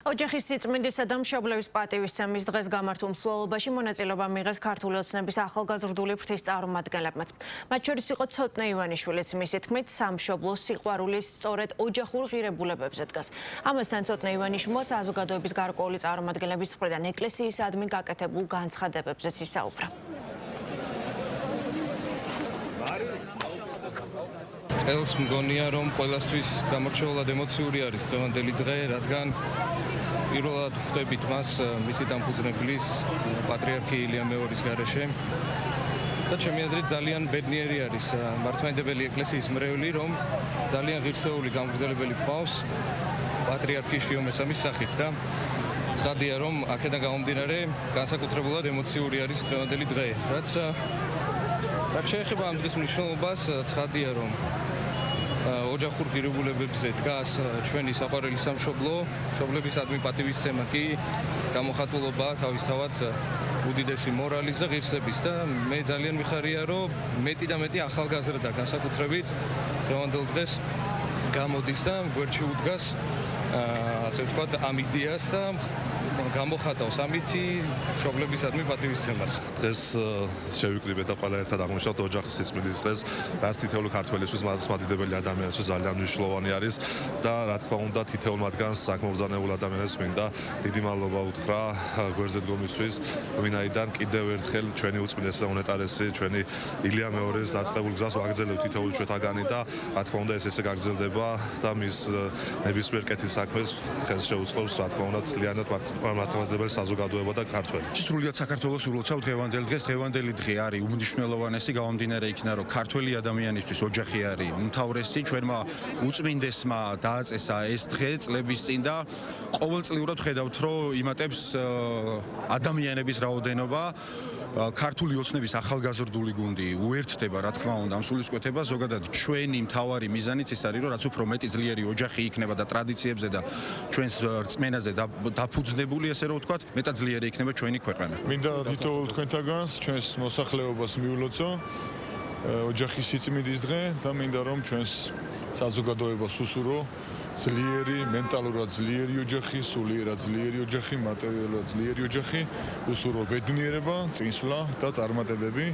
ოჯახის სიწმინდისა და მშობლების პატივისცემის დღეს გამართულ მსვლელობაში მონაწილეობა მიიღეს ქართული ოცნების ახალგაზრდული ფრთის წარმომადგენლებმაც. მათ შორის იყო ცოტნე ივანიშვილიც, მისი თქმით, სამშობლოს სიყვარულის სწორედ ოჯახურ ღირებულებებზე დგას. ამასთან ცოტნე ივანიშვილმა საზოგადოების გარკვეული წარმომადგენლების მხრიდან ეკლესიისადმი გაკეთებულ განცხადებებზეც ისაუბრა. წელს მგონია, რომ ყველასთვის გამორჩეულად ემოციური არის დღევანდელი დღე, რადგან პირველად ხვდებით მას მისი დამფუძნებლის პატრიარქი ილია მეორის გარეშე. და ჩემი აზრით ძალიან ბედნიერი არის მართლმადიდებელი ეკლესიის მრევლი, რომ ძალიან ღირსეული გამგრძელებელი ჰყავს პატრიარქი შიო მესამის სახით და ცხადია, რომ აქედან გამომდინარე განსაკუთრებულად ემოციური არის დღევანდელი დღე. რაც შეეხება ამ დღის მნიშვნელობას, ცხადია, რომ ოჯახურ ღირებულებებზე დგას ჩვენი საყვარელი სამშობლო, მშობლებისადმი პატივისცემა კი გამოხატულობა თავისთავად უდიდესი მორალის და ღირსების და მე ძალიან მიხარია, რომ მეტი და მეტი ახალგაზრდა განსაკუთრებით დღევანდელ დღეს გამოდის და გვერდში უდგას ასე ვთქვათ ამ იდეას და გამოხატავს ამითი მშობლებისადმი პატივისცემას. დღეს შევიკრიბეთ და ყველა ერთად აღმოჩნდათ ოჯახის სიწმინდის დღეს, რაც თითოეულ ქართველისთვის მართლმადიდებელი ადამიანისთვის ძალიან მნიშვნელოვანი არის და რა თქმა უნდა თითოეულ მათგანს საკმაობზანებულ ადამიანებს მინდა დიდი მადლობა უთხრა გვერდზე დგომისთვის, ვინაიდან კიდევ ერთხელ ჩვენი უწმინდესი და უნეტარესი ჩვენი ილია მეორის დაწყებულ გზას ვაგრძელებთ თითოეულ ჩვენთაგანი და რა თქმა უნდა ეს ესე გაგრძელდება და მის ნებისმიერ კეთის საქმეს ხელს შეუწყობს რა თქმა უნდა თლიანად მართლმადიდებელი საზოგადოება და ქართველი. სრულიად საქართველოს ულოცავ დღევანდელ დღეს. დღევანდელი დღე არის უმნიშვნელოვანესი, გამომდინარე იქიდან, რომ ქართველი ადამიანისთვის ოჯახი არის უმთავრესი. ჩვენმა უწმინდესმა დააწესა ეს დღე წლების წინ და ყოველწლიურად ხედავთ, რომ იმატებს ადამიანების რაოდენობა. ქართული ოცნების ახალგაზრდული გუნდი უერთდება, რა თქმა უნდა, ამ სულისკვეთება. ზოგადად ჩვენი მთავარი მიზანიც ის არის, რომ რაც უფრო მეტი ძლიერი ოჯახი იქნება და ტრადიციებზე და ჩვენს რწმენაზე დაფუძნებული, ესე რომ ვთქვათ, მეტად ძლიერი იქნება ჩვენი ქვეყანა. მინდა თითოეულ თქვენთაგანს ჩვენს მოსახლეობას მიულოცო ოჯახის სიწმინდის დღე და მინდა რომ ჩვენს საზოგადოებას უსურო ძლიერი, მენტალურად ძლიერი ოჯახი, სულიერად ძლიერი ოჯახი, მატერიალურად ძლიერი ოჯახი, უსურო ბედნიერება, წინსვლა და წარმატებები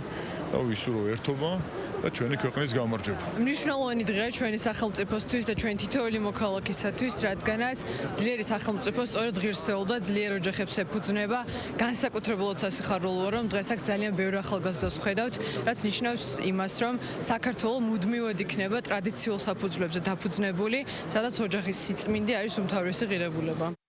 და უსურო ერთობა და ჩვენი ქვეყნის გამარჯვება. მნიშვნელოვანი დღეა ჩვენი სახელმწიფოსთვის და ჩვენ თითოეული მოქალაქისათვის, რადგანაც ძლიერი სახელმწიფო სწორედ ღირსეულ და ძლიერ ოჯახებს ეფუძნება. განსაკუთრებულად სასიხარულოა, რომ დღეს აქ ძალიან ბევრი ახალგაზრდას ვხედავთ, რაც ნიშნავს იმას, რომ საქართველო მუდმივად იქნება ტრადიციულ საფუძვლებზე დაფუძნებული, სადაც ოჯახის სიწმინდე არის უმთავრესი ღირებულება.